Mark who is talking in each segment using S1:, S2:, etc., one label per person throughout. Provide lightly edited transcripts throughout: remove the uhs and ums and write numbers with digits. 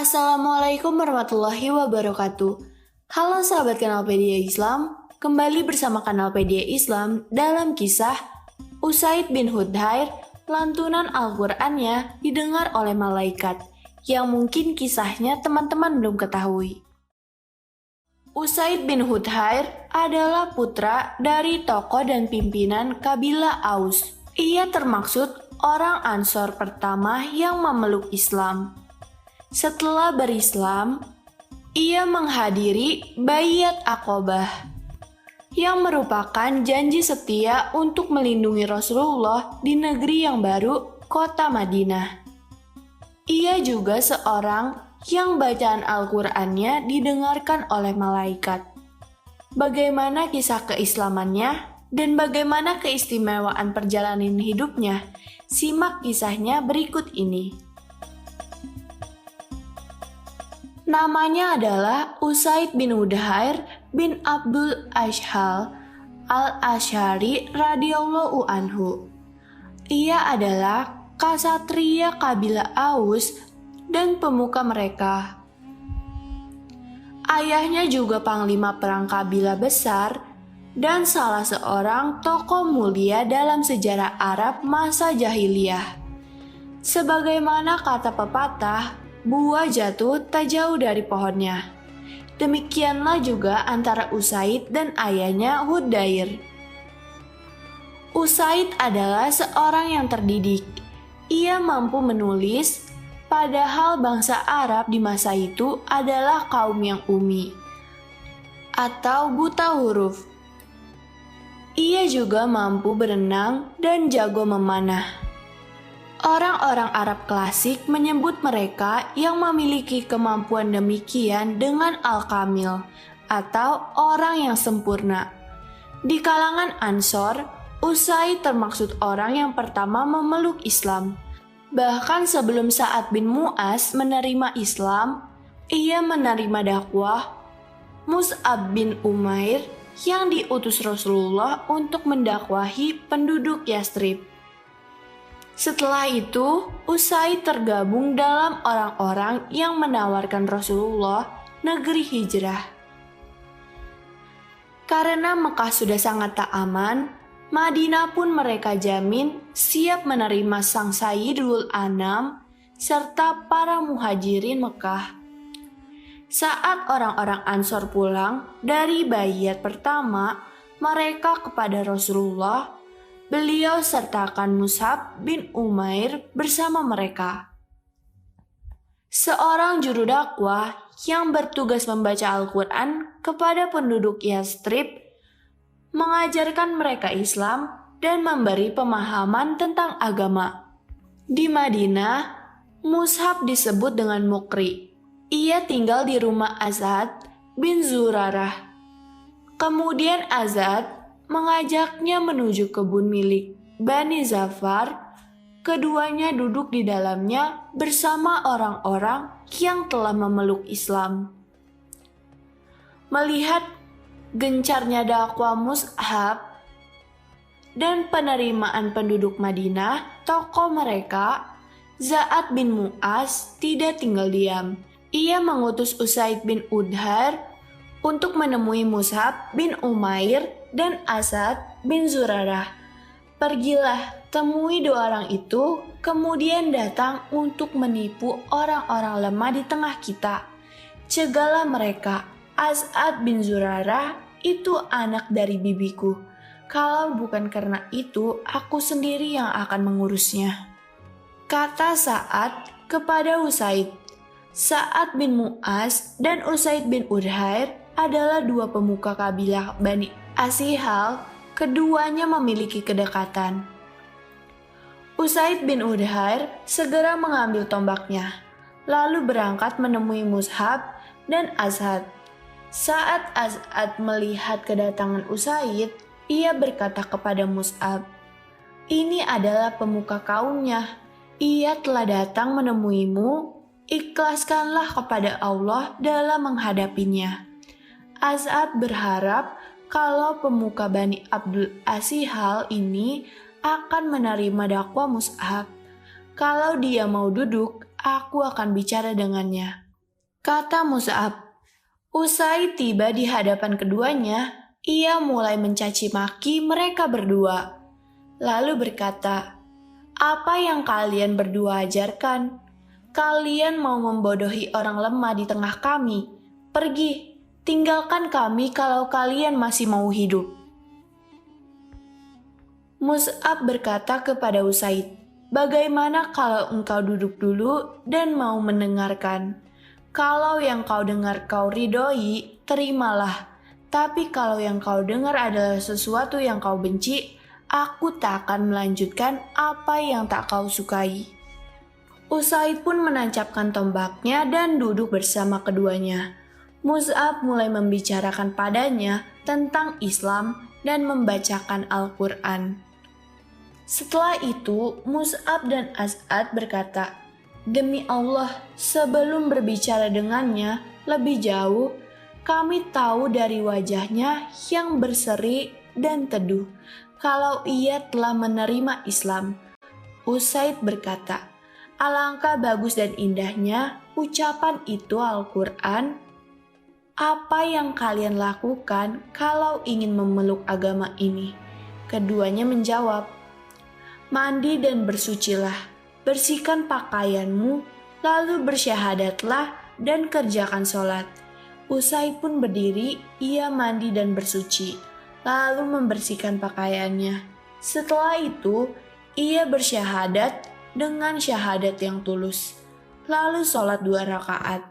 S1: Assalamualaikum warahmatullahi wabarakatuh. Halo sahabat Kanalpedia Islam, kembali bersama Kanalpedia Islam dalam kisah Usaid bin Hudhair. Lantunan Al-Qur'annya didengar oleh malaikat, yang mungkin kisahnya teman-teman belum ketahui. Usaid bin Hudhair adalah putra dari tokoh dan pimpinan kabilah Aus. Ia termaksud orang Ansor pertama yang memeluk Islam. Setelah berislam, ia menghadiri Baiat Aqobah, yang merupakan janji setia untuk melindungi Rasulullah di negeri yang baru, kota Madinah. Ia juga seorang yang bacaan Al-Qur'annya didengarkan oleh malaikat. Bagaimana kisah keislamannya dan bagaimana keistimewaan perjalanan hidupnya? Simak kisahnya berikut ini. Namanya adalah Usaid bin Hudhair bin Abdul Ashhal al-Asy'ari radhiyallahu anhu. Ia adalah ksatria kabilah Aus dan pemuka mereka. Ayahnya juga panglima perang kabilah besar dan salah seorang tokoh mulia dalam sejarah Arab masa jahiliyah. Sebagaimana kata pepatah, buah jatuh tak jauh dari pohonnya. Demikianlah juga antara Usaid dan ayahnya Hudhair. Usaid adalah seorang yang terdidik. Ia mampu menulis, padahal bangsa Arab di masa itu adalah kaum yang umi atau buta huruf. Ia juga mampu berenang dan jago memanah. Orang-orang Arab klasik menyebut mereka yang memiliki kemampuan demikian dengan al-kamil atau orang yang sempurna. Di kalangan Ansor, Usaid termaksud orang yang pertama memeluk Islam. Bahkan sebelum Sa'ad bin Mu'az menerima Islam, ia menerima dakwah Mus'ab bin Umair yang diutus Rasulullah untuk mendakwahi penduduk Yastrib. Setelah itu, Usaid tergabung dalam orang-orang yang menawarkan Rasulullah negeri hijrah. Karena Mekah sudah sangat tak aman, Madinah pun mereka jamin siap menerima sang Sayyidul Anam serta para muhajirin Mekah. Saat orang-orang Ansor pulang dari baiat pertama mereka kepada Rasulullah, beliau sertakan Mus'ab bin Umair bersama mereka. Seorang juru dakwah yang bertugas membaca Al-Qur'an kepada penduduk Yastrib, mengajarkan mereka Islam dan memberi pemahaman tentang agama. Di Madinah, Mus'ab disebut dengan Mukri. Ia tinggal di rumah Azad bin Zurarah. Kemudian Azad mengajaknya menuju kebun milik Bani Zafar. Keduanya duduk di dalamnya bersama orang-orang yang telah memeluk Islam. Melihat gencarnya dakwah Mus'ab dan penerimaan penduduk Madinah, tokoh mereka, Sa'ad bin Mu'az, tidak tinggal diam. Ia mengutus Usaid bin Hudhair untuk menemui Mus'ab bin Umair dan Asad bin Zurarah. Pergilah, temui dua orang itu, kemudian datang untuk menipu orang-orang lemah di tengah kita. Cegahlah mereka. Asad bin Zurarah itu anak dari bibiku. Kalau bukan karena itu, aku sendiri yang akan mengurusnya. Kata Sa'ad kepada Usaid. Sa'ad bin Mu'az dan Usaid bin Hudhair adalah dua pemuka kabilah Bani Ashhal. Keduanya memiliki kedekatan. Usaid bin Hudhair segera mengambil tombaknya, lalu berangkat menemui Mus'ab dan Asad. Saat Asad melihat kedatangan Usaid, ia berkata kepada Mus'ab, "Ini adalah pemuka kaumnya. Ia telah datang menemuimu. Ikhlaskanlah kepada Allah dalam menghadapinya." Asad berharap kalau pemuka Bani Abdul Ashhal ini akan menerima dakwah Mus'ab. Kalau dia mau duduk, aku akan bicara dengannya. kata Mus'ab. Usai tiba di hadapan keduanya, ia mulai mencaci maki mereka berdua. Lalu berkata, "Apa yang kalian berdua ajarkan? Kalian mau membodohi orang lemah di tengah kami. Pergi, tinggalkan kami kalau kalian masih mau hidup." Mus'ab berkata kepada Usaid, "Bagaimana kalau engkau duduk dulu dan mau mendengarkan? Kalau yang kau dengar kau ridhoi, terimalah. Tapi kalau yang kau dengar adalah sesuatu yang kau benci, aku tak akan melanjutkan apa yang tak kau sukai." Usaid pun menancapkan tombaknya dan duduk bersama keduanya. Mus'ab mulai membicarakan padanya tentang Islam dan membacakan Al-Quran. Setelah itu, Mus'ab dan As'ad berkata, "Demi Allah, sebelum berbicara dengannya lebih jauh, kami tahu dari wajahnya yang berseri dan teduh kalau ia telah menerima Islam." Usaid berkata, "Alangkah bagus dan indahnya ucapan itu Al-Quran. Apa yang kalian lakukan kalau ingin memeluk agama ini?" Keduanya menjawab, "Mandi dan bersucilah. Bersihkan pakaianmu, lalu bersyahadatlah dan kerjakan sholat." Usai pun berdiri, ia mandi dan bersuci, lalu membersihkan pakaiannya. Setelah itu, ia bersyahadat dengan syahadat yang tulus, lalu sholat 2 rakaat.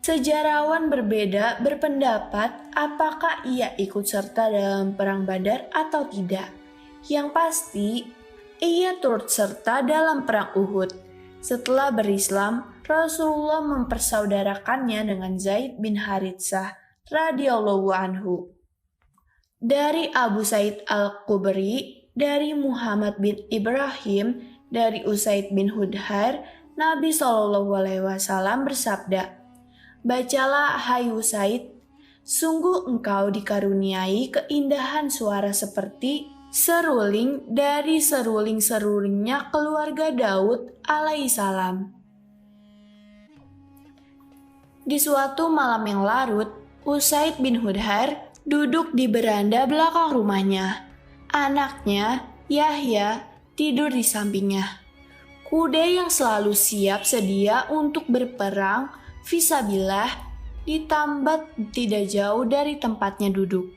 S1: Sejarawan berbeda berpendapat apakah ia ikut serta dalam perang Badar atau tidak. Yang pasti, ia turut serta dalam perang Uhud. Setelah berislam, Rasulullah mempersaudarakannya dengan Zaid bin Haritsah radhiyallahu anhu. Dari Abu Said Al-Khudri, dari Muhammad bin Ibrahim, dari Usaid bin Hudhair, Nabi SAW bersabda, "Bacalah hai Usaid, sungguh engkau dikaruniai keindahan suara seperti seruling dari seruling-serulingnya keluarga Daud alaihissalam." Di suatu malam yang larut, Usaid bin Hudhair duduk di beranda belakang rumahnya. Anaknya, Yahya, tidur di sampingnya. Kuda yang selalu siap sedia untuk berperang fisabilillah ditambat tidak jauh dari tempatnya duduk.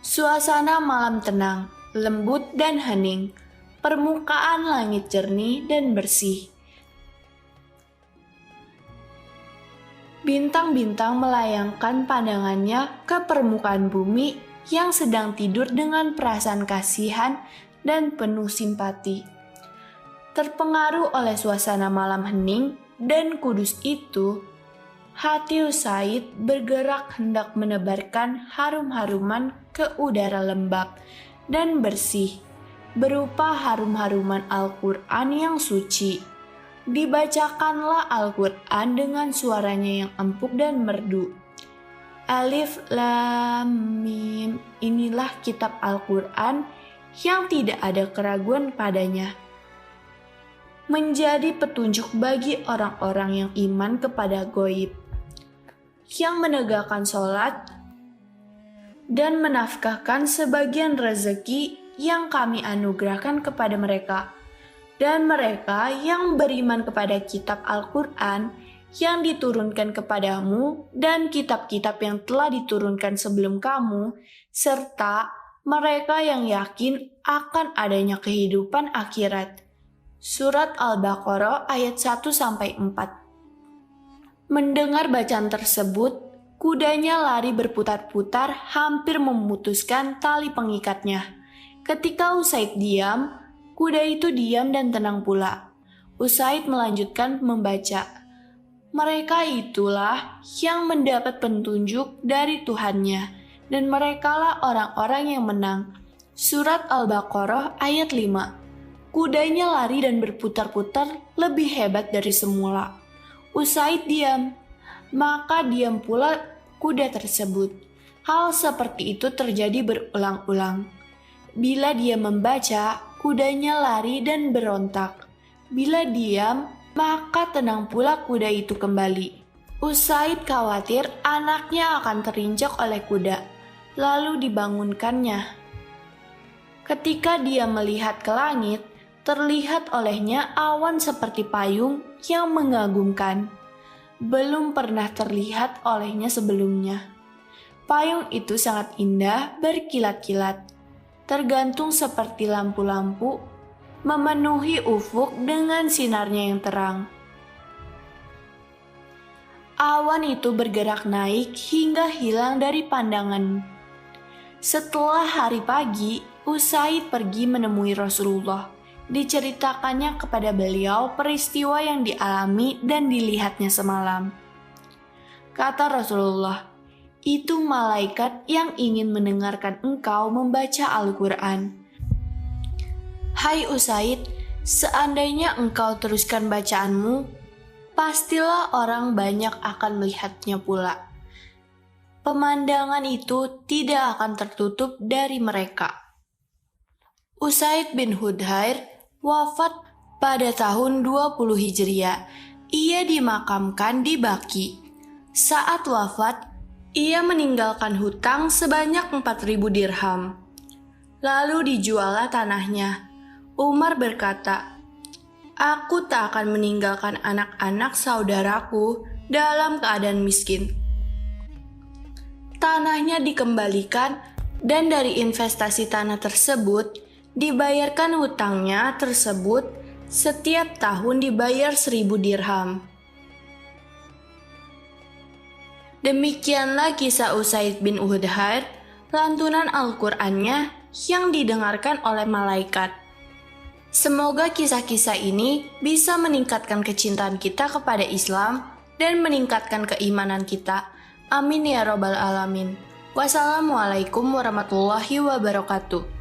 S1: Suasana malam tenang, lembut dan hening. Permukaan langit jernih dan bersih. Bintang-bintang melayangkan pandangannya ke permukaan bumi yang sedang tidur dengan perasaan kasihan dan penuh simpati. Terpengaruh oleh suasana malam hening dan kudus itu, hati Usaid bergerak hendak menebarkan harum-haruman ke udara lembab dan bersih, berupa harum-haruman Al-Quran yang suci. Dibacakanlah Al-Quran dengan suaranya yang empuk dan merdu. Alif Lam Mim, inilah kitab Al-Quran yang tidak ada keraguan padanya. Menjadi petunjuk bagi orang-orang yang iman kepada Ghaib, yang menegakkan sholat dan menafkahkan sebagian rezeki yang kami anugerahkan kepada mereka. Dan mereka yang beriman kepada kitab Al-Quran yang diturunkan kepadamu dan kitab-kitab yang telah diturunkan sebelum kamu, serta mereka yang yakin akan adanya kehidupan akhirat. Surat Al-Baqarah ayat 1-4. Mendengar bacaan tersebut, kudanya lari berputar-putar hampir memutuskan tali pengikatnya. Ketika Usaid diam, kuda itu diam dan tenang pula. Usaid melanjutkan membaca. Mereka itulah yang mendapat petunjuk dari Tuhannya, dan merekalah orang-orang yang menang. Surat Al-Baqarah ayat 5. Kudanya lari dan berputar-putar lebih hebat dari semula. Usaid diam, maka diam pula kuda tersebut. Hal seperti itu terjadi berulang-ulang. Bila dia membaca, kudanya lari dan berontak. Bila diam, maka tenang pula kuda itu kembali. Usaid khawatir anaknya akan terinjak oleh kuda, lalu dibangunkannya. Ketika dia melihat ke langit, terlihat olehnya awan seperti payung yang mengagumkan. Belum pernah terlihat olehnya sebelumnya. Payung itu sangat indah berkilat-kilat, tergantung seperti lampu-lampu, memenuhi ufuk dengan sinarnya yang terang. Awan itu bergerak naik hingga hilang dari pandangan. Setelah hari pagi, Usaid pergi menemui Rasulullah. Diceritakannya kepada beliau peristiwa yang dialami dan dilihatnya semalam. Kata Rasulullah, "Itu malaikat yang ingin mendengarkan engkau membaca Al-Quran." Hai Usaid, seandainya engkau teruskan bacaanmu, pastilah orang banyak akan melihatnya pula. Pemandangan itu tidak akan tertutup dari mereka. Usaid bin Hudhair wafat pada tahun 20 Hijriah. Ia dimakamkan di Baqi. Saat wafat, ia meninggalkan hutang sebanyak 4.000 dirham. Lalu dijuallah tanahnya. Umar berkata, "Aku tak akan meninggalkan anak-anak saudaraku dalam keadaan miskin." Tanahnya dikembalikan dan dari investasi tanah tersebut dibayarkan hutangnya tersebut. Setiap tahun dibayar 1.000 dirham. Demikianlah kisah Usaid bin Hudhair, lantunan Al-Qur'annya yang didengarkan oleh malaikat. Semoga kisah-kisah ini bisa meningkatkan kecintaan kita kepada Islam dan meningkatkan keimanan kita. Amin ya robbal alamin. Wassalamualaikum warahmatullahi wabarakatuh.